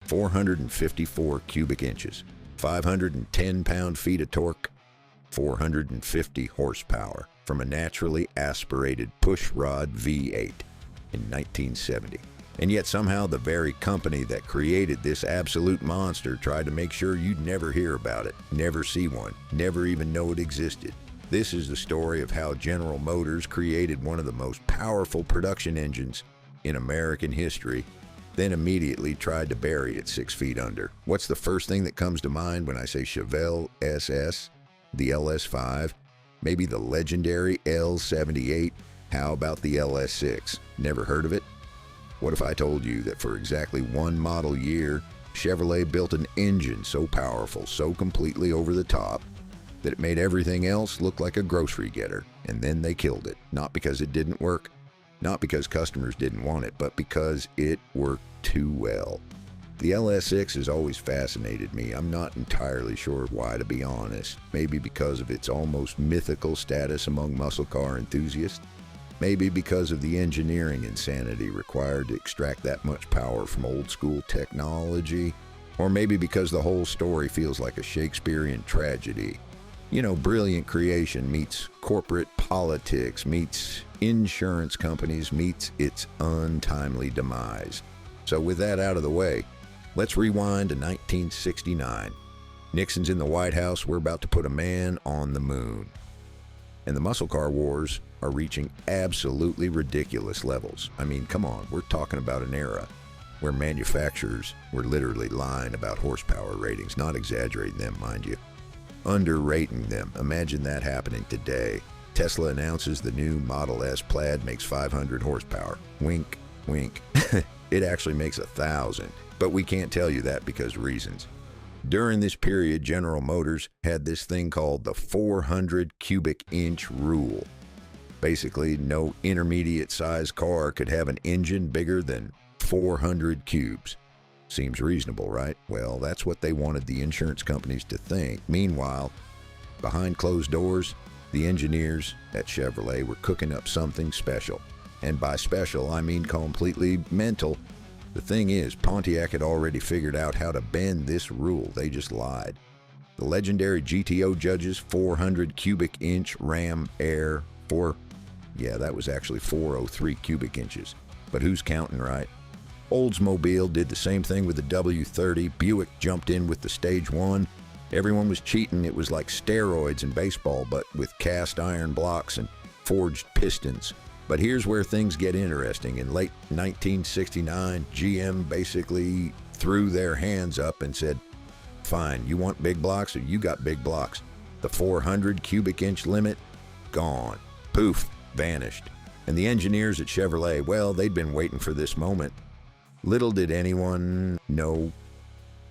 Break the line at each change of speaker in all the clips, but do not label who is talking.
454 cubic inches, 510 pound-feet of torque, 450 horsepower from a naturally aspirated pushrod V8 in 1970. And yet somehow the very company that created this absolute monster tried to make sure you'd never hear about it, never see one, never even know it existed. This is the story of how General Motors created one of the most powerful production engines in American history, then immediately tried to bury it 6 feet under. What's the first thing that comes to mind when I say Chevelle SS, the LS5, maybe the legendary L78? How about the LS6? Never heard of it? What if I told you that for exactly one model year, Chevrolet built an engine so powerful, so completely over the top, that it made everything else look like a grocery getter, and then they killed it. Not because it didn't work, not because customers didn't want it, but because it worked too well. The LS6 has always fascinated me. I'm not entirely sure why, to be honest. Maybe because of its almost mythical status among muscle car enthusiasts. Maybe because of the engineering insanity required to extract that much power from old-school technology. Or maybe because the whole story feels like a Shakespearean tragedy. You know, brilliant creation meets corporate politics, meets insurance companies, meets its untimely demise. So with that out of the way, let's rewind to 1969. Nixon's in the White House. We're about to put a man on the moon. And the muscle car wars are reaching absolutely ridiculous levels. I mean, come on, we're talking about an era where manufacturers were literally lying about horsepower ratings, not exaggerating them, mind you, underrating them. Imagine that happening today. Tesla announces the new Model S Plaid makes 500 horsepower. Wink, wink. It actually makes 1,000, but we can't tell you that because reasons. During this period, General Motors had this thing called the 400 cubic inch rule. Basically, no intermediate-sized car could have an engine bigger than 400 cubes. Seems reasonable, right? Well, that's what they wanted the insurance companies to think. Meanwhile, behind closed doors, the engineers at Chevrolet were cooking up something special. And by special, I mean completely mental. The thing is, Pontiac had already figured out how to bend this rule. They just lied. The legendary GTO judges 400 cubic inch Ram Air 4. Yeah, that was actually 403 cubic inches. But who's counting, right? Oldsmobile did the same thing with the W30. Buick jumped in with the Stage 1. Everyone was cheating. It was like steroids in baseball, but with cast iron blocks and forged pistons. But here's where things get interesting. In late 1969, GM basically threw their hands up and said, fine, you want big blocks or you got big blocks. The 400 cubic inch limit, gone. Poof, vanished. And the engineers at Chevrolet, well, they'd been waiting for this moment. Little did anyone know,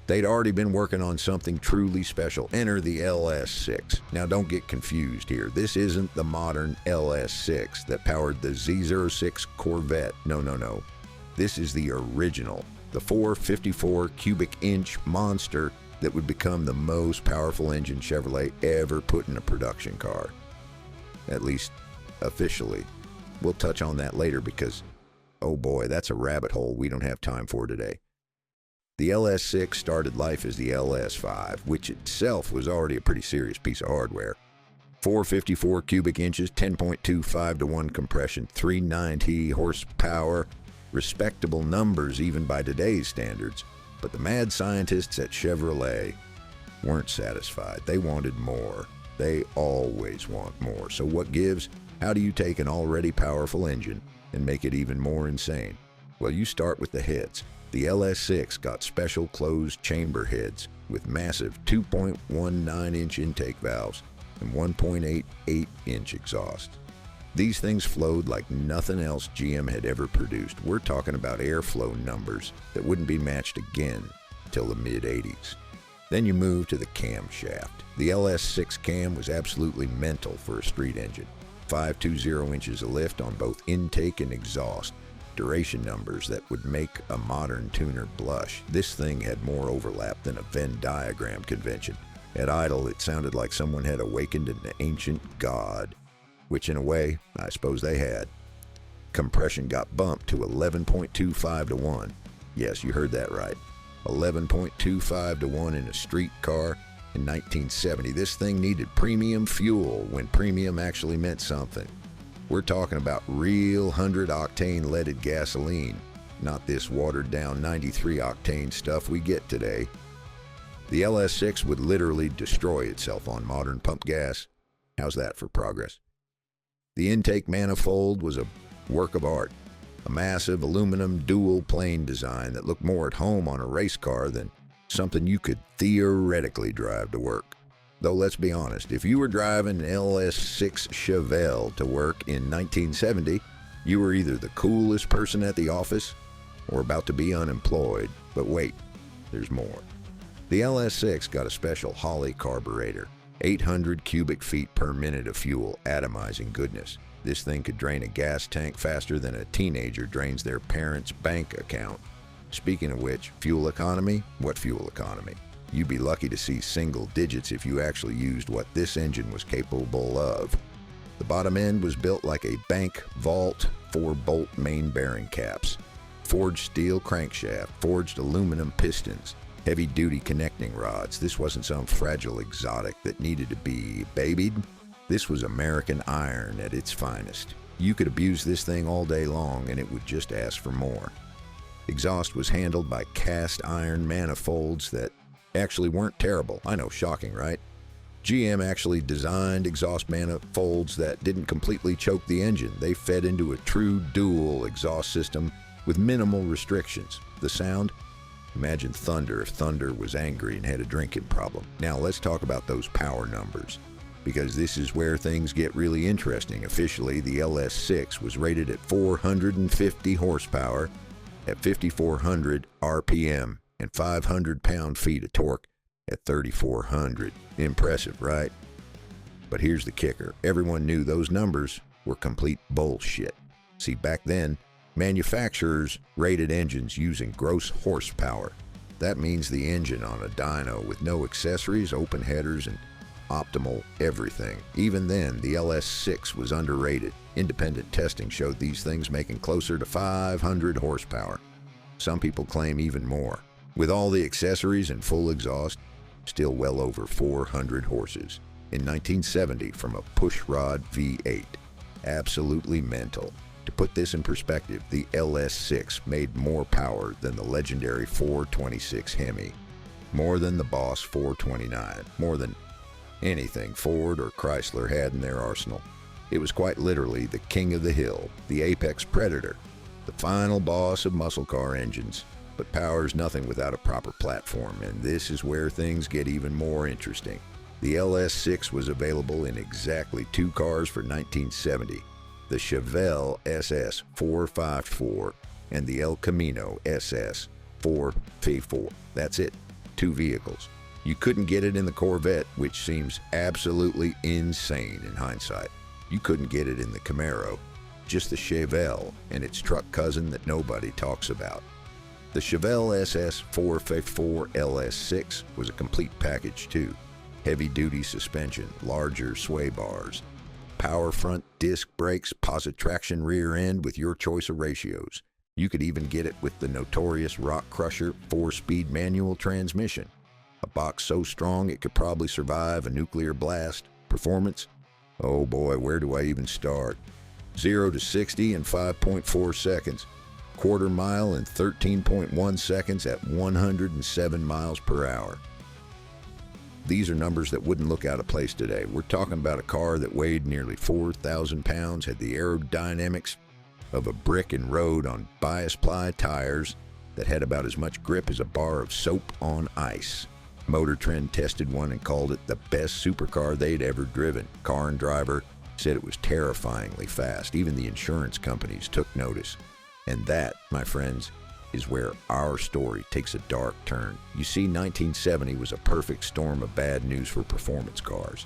they'd already been working on something truly special. Enter the LS6. Now don't get confused here. This isn't the modern LS6 that powered the Z06 Corvette. No. This is the original, the 454 cubic inch monster that would become the most powerful engine Chevrolet ever put in a production car. At least officially. We'll touch on that later because, oh boy, that's a rabbit hole we don't have time for today. The LS6 started life as the LS5, which itself was already a pretty serious piece of hardware. 454 cubic inches, 10.25 to 1 compression, 390 horsepower, respectable numbers even by today's standards. But the mad scientists at Chevrolet weren't satisfied. They wanted more. They always want more. So what gives? How do you take an already powerful engine and make it even more insane? Well, you start with the heads. The LS6 got special closed chamber heads with massive 2.19-inch intake valves and 1.88-inch exhaust. These things flowed like nothing else GM had ever produced. We're talking about airflow numbers that wouldn't be matched again until the mid-'80s. Then you move to the camshaft. The LS6 cam was absolutely mental for a street engine. 520 inches of lift on both intake and exhaust. Duration numbers that would make a modern tuner blush. This thing had more overlap than a Venn diagram convention. At idle, it sounded like someone had awakened an ancient god, which in a way, I suppose they had. Compression got bumped to 11.25 to 1. Yes, you heard that right. 11.25 to 1 in a street car. In 1970, this thing needed premium fuel when premium actually meant something. We're talking about real 100-octane leaded gasoline, not this watered-down 93-octane stuff we get today. The LS6 would literally destroy itself on modern pump gas. How's that for progress? The intake manifold was a work of art, a massive aluminum dual plane design that looked more at home on a race car than something you could theoretically drive to work. Though let's be honest, if you were driving an LS6 Chevelle to work in 1970, you were either the coolest person at the office or about to be unemployed. But wait, there's more. The LS6 got a special Holley carburetor, 800 cubic feet per minute of fuel, atomizing goodness. This thing could drain a gas tank faster than a teenager drains their parents' bank account. Speaking of which, fuel economy? What fuel economy? You'd be lucky to see single digits if you actually used what this engine was capable of. The bottom end was built like a bank vault, 4-bolt main bearing caps, forged steel crankshaft, forged aluminum pistons, heavy-duty connecting rods. This wasn't some fragile exotic that needed to be babied. This was American iron at its finest. You could abuse this thing all day long and it would just ask for more. Exhaust was handled by cast iron manifolds that actually weren't terrible. I know, shocking, right? GM actually designed exhaust manifolds that didn't completely choke the engine. They fed into a true dual exhaust system with minimal restrictions. The sound? Imagine thunder if thunder was angry and had a drinking problem. Now let's talk about those power numbers, because this is where things get really interesting. Officially, the LS6 was rated at 450 horsepower at 5,400 RPM and 500 pound-feet of torque at 3,400. Impressive, right? But here's the kicker. Everyone knew those numbers were complete bullshit. See, back then, manufacturers rated engines using gross horsepower. That means the engine on a dyno with no accessories, open headers, and optimal everything. Even then, the LS6 was underrated. Independent testing showed these things making closer to 500 horsepower. Some people claim even more. With all the accessories and full exhaust, still well over 400 horses. In 1970, from a pushrod V8. Absolutely mental. To put this in perspective, the LS6 made more power than the legendary 426 Hemi, more than the Boss 429, more than anything Ford or Chrysler had in their arsenal. It was quite literally the king of the hill, the apex predator, the final boss of muscle car engines. But power's nothing without a proper platform, and this is where things get even more interesting. The LS6 was available in exactly two cars for 1970, the Chevelle SS 454 and the El Camino SS 454. That's it, two vehicles. You couldn't get it in the Corvette, which seems absolutely insane in hindsight. You couldn't get it in the Camaro, just the Chevelle and its truck cousin that nobody talks about. The Chevelle SS 454 LS6 was a complete package too. Heavy-duty suspension, larger sway bars, power front disc brakes, positive traction rear end with your choice of ratios. You could even get it with the notorious Rock Crusher 4-speed manual transmission. A box so strong it could probably survive a nuclear blast. Performance? Oh boy, where do I even start? 0 to 60 in 5.4 seconds. Quarter mile in 13.1 seconds at 107 miles per hour. These are numbers that wouldn't look out of place today. We're talking about a car that weighed nearly 4,000 pounds, had the aerodynamics of a brick and rode on bias ply tires that had about as much grip as a bar of soap on ice. Motor Trend tested one and called it the best supercar they'd ever driven. Car and Driver said it was terrifyingly fast. Even the insurance companies took notice. And that, my friends, is where our story takes a dark turn. You see, 1970 was a perfect storm of bad news for performance cars.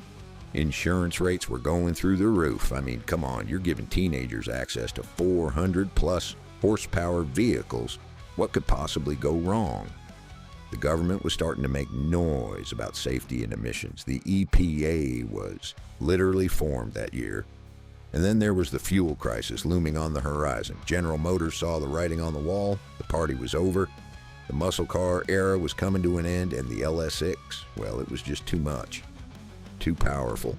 Insurance rates were going through the roof. I mean, come on, you're giving teenagers access to 400-plus horsepower vehicles. What could possibly go wrong? The government was starting to make noise about safety and emissions. The EPA was literally formed that year. And then there was the fuel crisis looming on the horizon. General Motors saw the writing on the wall. The party was over. The muscle car era was coming to an end, and the LS6, well, it was just too much. Too powerful,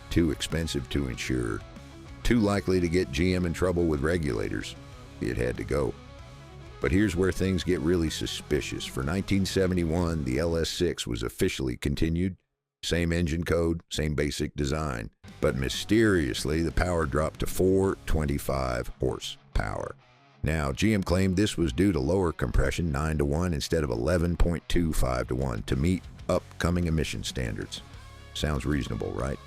too expensive to insure, too likely to get GM in trouble with regulators. It had to go. But here's where things get really suspicious. For 1971, the LS6 was officially continued. Same engine code, same basic design. But mysteriously, the power dropped to 425 horsepower. Now, GM claimed this was due to lower compression, 9-to-1 instead of 11.25-to-1, to meet upcoming emission standards. Sounds reasonable, right?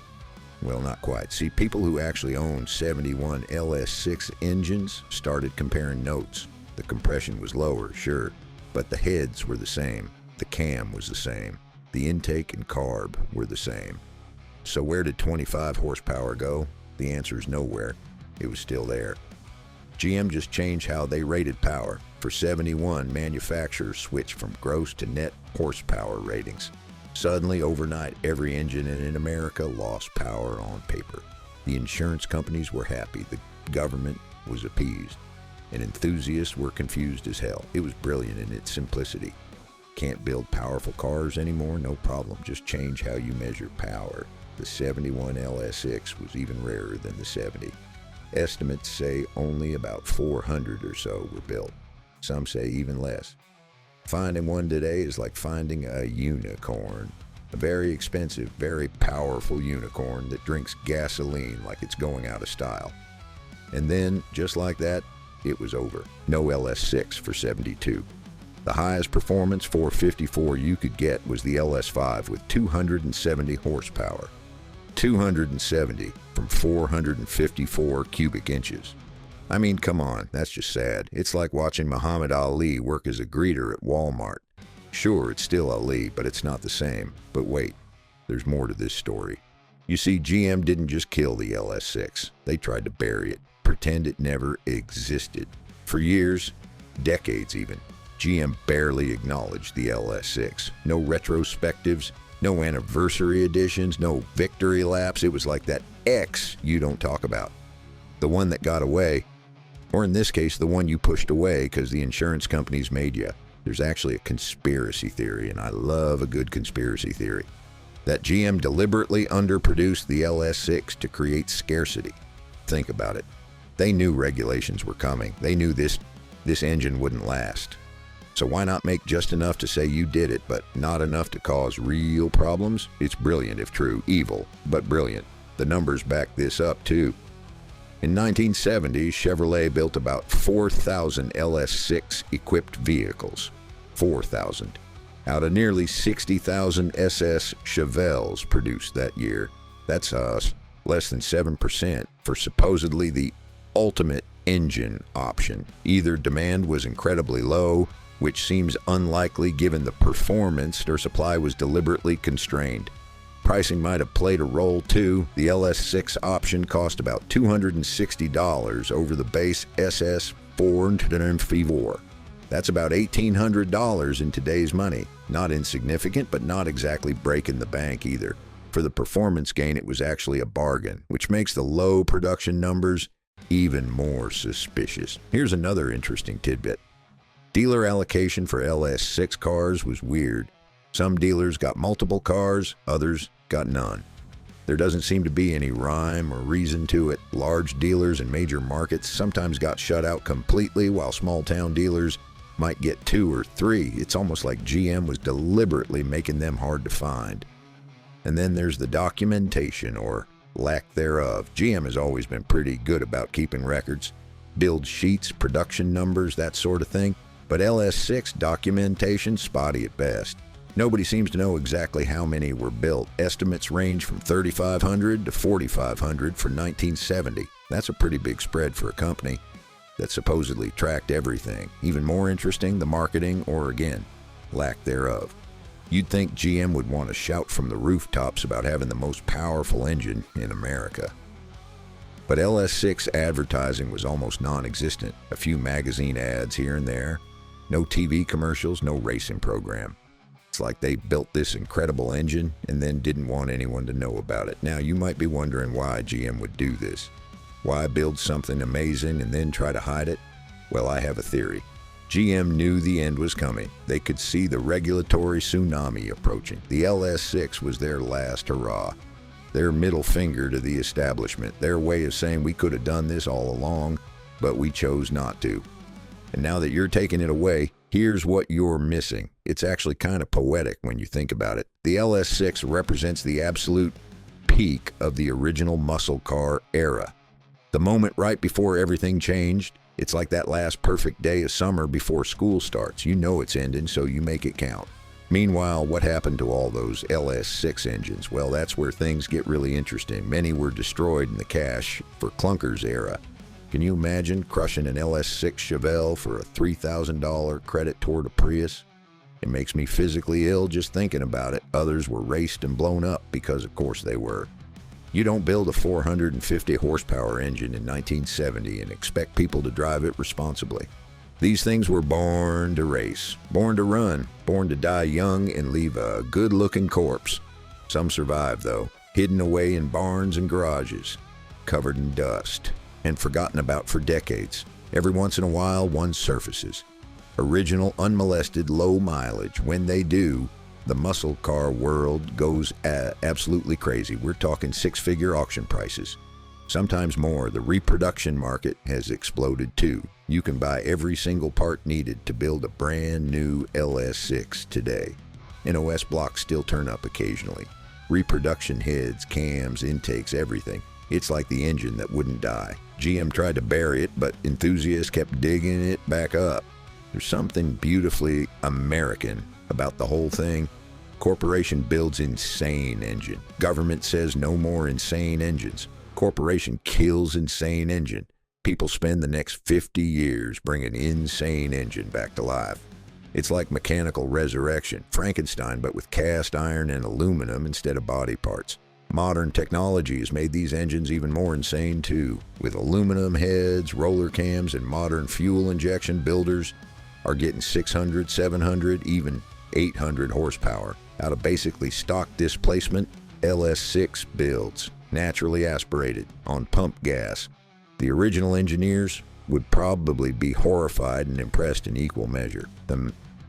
Well, not quite. See, people who actually owned 71 LS6 engines started comparing notes. The compression was lower, sure, but the heads were the same. The cam was the same. The intake and carb were the same. So where did 25 horsepower go? The answer is nowhere. It was still there. GM just changed how they rated power. For 71, manufacturers switched from gross to net horsepower ratings. Suddenly, overnight, every engine in America lost power on paper. The insurance companies were happy. The government was appeased. And enthusiasts were confused as hell. It was brilliant in its simplicity. Can't build powerful cars anymore? No problem. Just change how you measure power. The 71 LS6 was even rarer than the 70. Estimates say only about 400 or so were built. Some say even less. Finding one today is like finding a unicorn. A very expensive, very powerful unicorn that drinks gasoline like it's going out of style. And then, just like that, it was over. No LS6 for 72. The highest performance 454 you could get was the LS5 with 270 horsepower. 270 from 454 cubic inches. I mean, come on, that's just sad. It's like watching Muhammad Ali work as a greeter at Walmart. Sure, it's still Ali, but it's not the same. But wait, there's more to this story. You see, GM didn't just kill the LS6. They tried to bury it, pretend it never existed. For years, decades even, GM barely acknowledged the LS6. No retrospectives, no anniversary editions, no victory laps. It was like that X you don't talk about. The one that got away, or in this case, the one you pushed away because the insurance companies made you. There's actually a conspiracy theory, and I love a good conspiracy theory, that GM deliberately underproduced the LS6 to create scarcity. Think about it. They knew regulations were coming. They knew this engine wouldn't last. So why not make just enough to say you did it, but not enough to cause real problems? It's brilliant if true. Evil, but brilliant. The numbers back this up too. In 1970, Chevrolet built about 4,000 LS6 equipped vehicles. 4,000. Out of nearly 60,000 SS Chevelles produced that year. That's less than 7% for supposedly the ultimate engine option. Either demand was incredibly low, which seems unlikely given the performance, or supply was deliberately constrained. Pricing might have played a role too. The LS6 option cost about $260 over the base SS 454. That's about $1,800 in today's money. Not insignificant, but not exactly breaking the bank either. For the performance gain, it was actually a bargain, which makes the low production numbers even more suspicious. Here's another interesting tidbit. Dealer allocation for LS6 cars was weird. Some dealers got multiple cars, others got none. There doesn't seem to be any rhyme or reason to it. Large dealers in major markets sometimes got shut out completely, while small-town dealers might get 2 or 3. It's almost like GM was deliberately making them hard to find. And then there's the documentation, or lack thereof. GM has always been pretty good about keeping records, build sheets, production numbers, that sort of thing. But LS6 documentation, spotty at best. Nobody seems to know exactly how many were built. Estimates range from 3,500 to 4,500 for 1970. That's a pretty big spread for a company that supposedly tracked everything. Even more interesting, the marketing, or again, lack thereof. You'd think GM would want to shout from the rooftops about having the most powerful engine in America. But LS6 advertising was almost non-existent. A few magazine ads here and there. No TV commercials, no racing program. It's like they built this incredible engine and then didn't want anyone to know about it. Now, you might be wondering why GM would do this. Why build something amazing and then try to hide it? Well, I have a theory. GM knew the end was coming. They could see the regulatory tsunami approaching. The LS6 was their last hurrah. Their middle finger to the establishment. Their way of saying we could have done this all along, but we chose not to. And now that you're taking it away, here's what you're missing. It's actually kind of poetic when you think about it. The LS6 represents the absolute peak of the original muscle car era. The moment right before everything changed. It's like that last perfect day of summer before school starts. You know it's ending, so you make it count. Meanwhile, what happened to all those LS6 engines? Well, that's where things get really interesting. Many were destroyed in the cash for clunkers era. Can you imagine crushing an LS6 Chevelle for a $3,000 credit toward a Prius? It makes me physically ill just thinking about it. Others were raced and blown up because, of course, they were. You don't build a 450 horsepower engine in 1970 and expect people to drive it responsibly. These things were born to race, born to run, born to die young and leave a good-looking corpse. Some survived, though, hidden away in barns and garages, covered in dust, and forgotten about for decades. Every once in a while, one surfaces. Original, unmolested, low mileage. When they do, the muscle car world goes absolutely crazy. We're talking six-figure auction prices. Sometimes more. The reproduction market has exploded too. You can buy every single part needed to build a brand new LS6 today. NOS blocks still turn up occasionally. Reproduction heads, cams, intakes, everything. It's like the engine that wouldn't die. GM tried to bury it, but enthusiasts kept digging it back up. There's something beautifully American about the whole thing. Corporation builds insane engine. Government says no more insane engines. Corporation kills insane engine. People spend the next 50 years bringing insane engine back to life. It's like mechanical resurrection, Frankenstein, but with cast iron and aluminum instead of body parts. Modern technology has made these engines even more insane too. With aluminum heads, roller cams, and modern fuel injection builders are getting 600, 700, even 800 horsepower out of basically stock displacement LS6 builds, naturally aspirated on pump gas. The original engineers would probably be horrified and impressed in equal measure.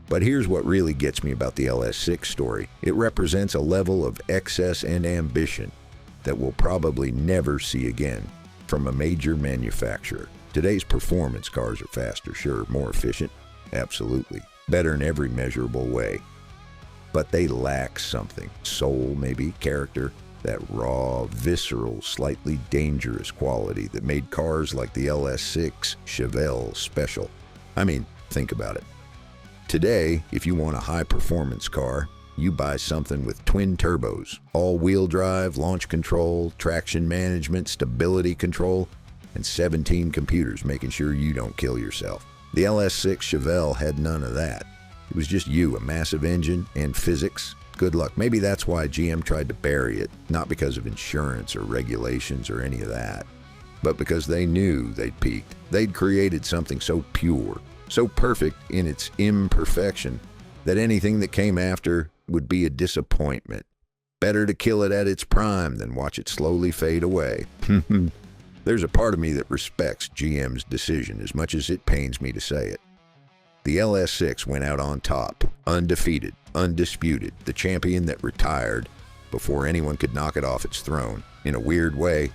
But here's what really gets me about the LS6 story. It represents a level of excess and ambition that we'll probably never see again from a major manufacturer. Today's performance cars are faster, sure, more efficient, absolutely, better in every measurable way. But they lack something, soul maybe, character, that raw, visceral, slightly dangerous quality that made cars like the LS6 Chevelle special. I mean, think about it. Today, if you want a high-performance car, you buy something with twin turbos, all-wheel drive, launch control, traction management, stability control, and 17 computers making sure you don't kill yourself. The LS6 Chevelle had none of that. It was just you, a massive engine, and physics. Good luck. Maybe that's why GM tried to bury it, not because of insurance or regulations or any of that, but because they knew they'd peaked. They'd created something so pure, so perfect in its imperfection, that anything that came after would be a disappointment. Better to kill it at its prime than watch it slowly fade away. There's a part of me that respects GM's decision as much as it pains me to say it. The LS6 went out on top, undefeated, undisputed, the champion that retired before anyone could knock it off its throne. In a weird way,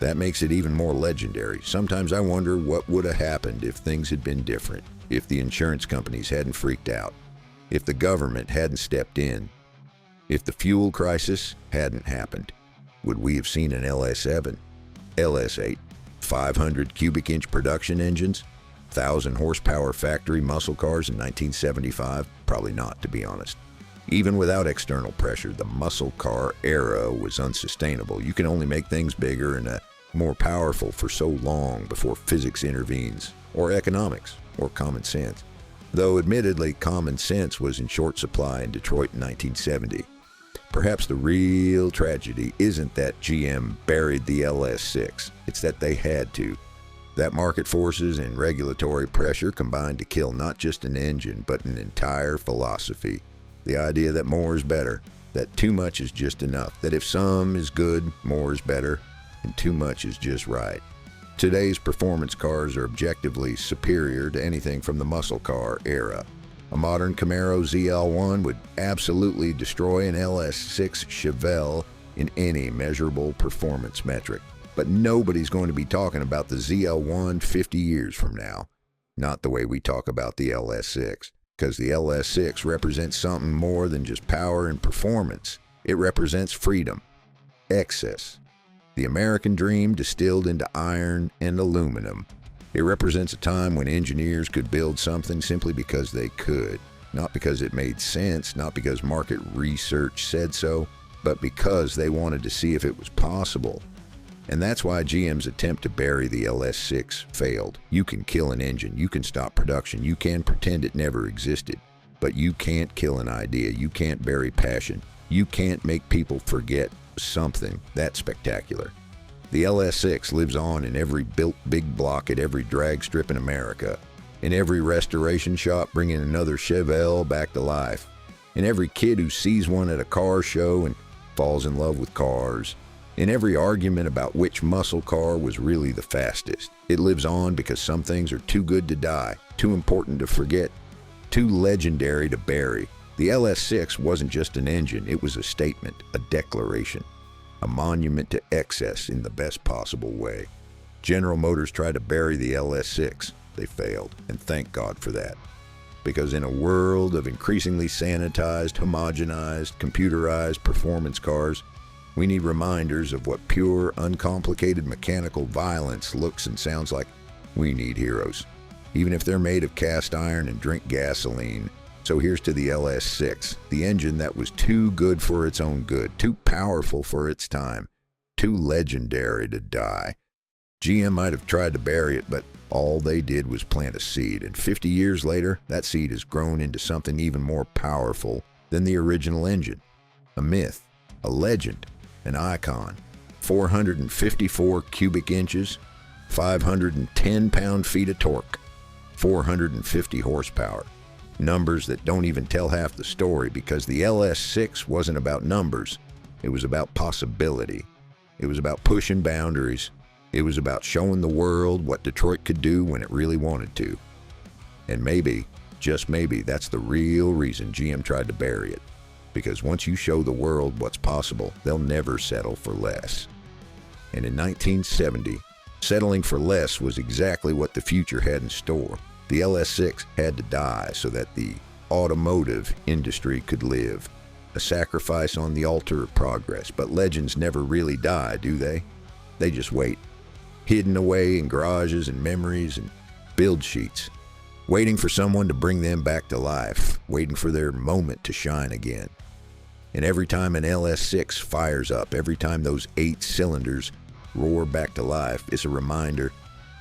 that makes it even more legendary. Sometimes I wonder what would have happened if things had been different, if the insurance companies hadn't freaked out, if the government hadn't stepped in, if the fuel crisis hadn't happened. Would we have seen an LS7, LS8, 500 cubic inch production engines, 1,000 horsepower factory muscle cars in 1975? Probably not, to be honest. Even without external pressure, the muscle car era was unsustainable. You can only make things bigger and more powerful for so long before physics intervenes, or economics, or common sense. Though admittedly, common sense was in short supply in Detroit in 1970. Perhaps the real tragedy isn't that GM buried the LS6, it's that they had to. That market forces and regulatory pressure combined to kill not just an engine, but an entire philosophy. The idea that more is better, that too much is just enough, that if some is good, more is better, and too much is just right. Today's performance cars are objectively superior to anything from the muscle car era. A modern Camaro ZL1 would absolutely destroy an LS6 Chevelle in any measurable performance metric. But nobody's going to be talking about the ZL1 50 years from now. Not the way we talk about the LS6, because the LS6 represents something more than just power and performance. It represents freedom, excess, the American dream distilled into iron and aluminum. It represents a time when engineers could build something simply because they could, not because it made sense, not because market research said so, but because they wanted to see if it was possible. And that's why GM's attempt to bury the LS6 failed. You can kill an engine, you can stop production, you can pretend it never existed, but you can't kill an idea, you can't bury passion, you can't make people forget something that spectacular. The LS6 lives on in every built big block at every drag strip in America, in every restoration shop bringing another Chevelle back to life, in every kid who sees one at a car show and falls in love with cars, in every argument about which muscle car was really the fastest. It lives on because some things are too good to die, too important to forget, too legendary to bury. The LS6 wasn't just an engine, it was a statement, a declaration, a monument to excess in the best possible way. General Motors tried to bury the LS6. They failed, and thank God for that. Because in a world of increasingly sanitized, homogenized, computerized performance cars, we need reminders of what pure, uncomplicated mechanical violence looks and sounds like. We need heroes, even if they're made of cast iron and drink gasoline. So here's to the LS6, the engine that was too good for its own good, too powerful for its time, too legendary to die. GM might have tried to bury it, but all they did was plant a seed, and 50 years later, that seed has grown into something even more powerful than the original engine. A myth, a legend, an icon. 454 cubic inches, 510 pound-feet of torque, 450 horsepower. Numbers that don't even tell half the story, because the LS6 wasn't about numbers. It was about possibility. It was about pushing boundaries. It was about showing the world what Detroit could do when it really wanted to. And maybe, just maybe, that's the real reason GM tried to bury it. Because once you show the world what's possible, they'll never settle for less. And in 1970, settling for less was exactly what the future had in store. The LS6 had to die so that the automotive industry could live. A sacrifice on the altar of progress, but legends never really die, do they? They just wait, hidden away in garages and memories and build sheets, waiting for someone to bring them back to life, waiting for their moment to shine again. And every time an LS6 fires up, every time those 8 cylinders roar back to life, it's a reminder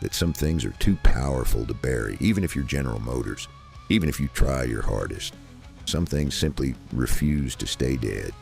that some things are too powerful to bury, even if you're General Motors, even if you try your hardest. Some things simply refuse to stay dead.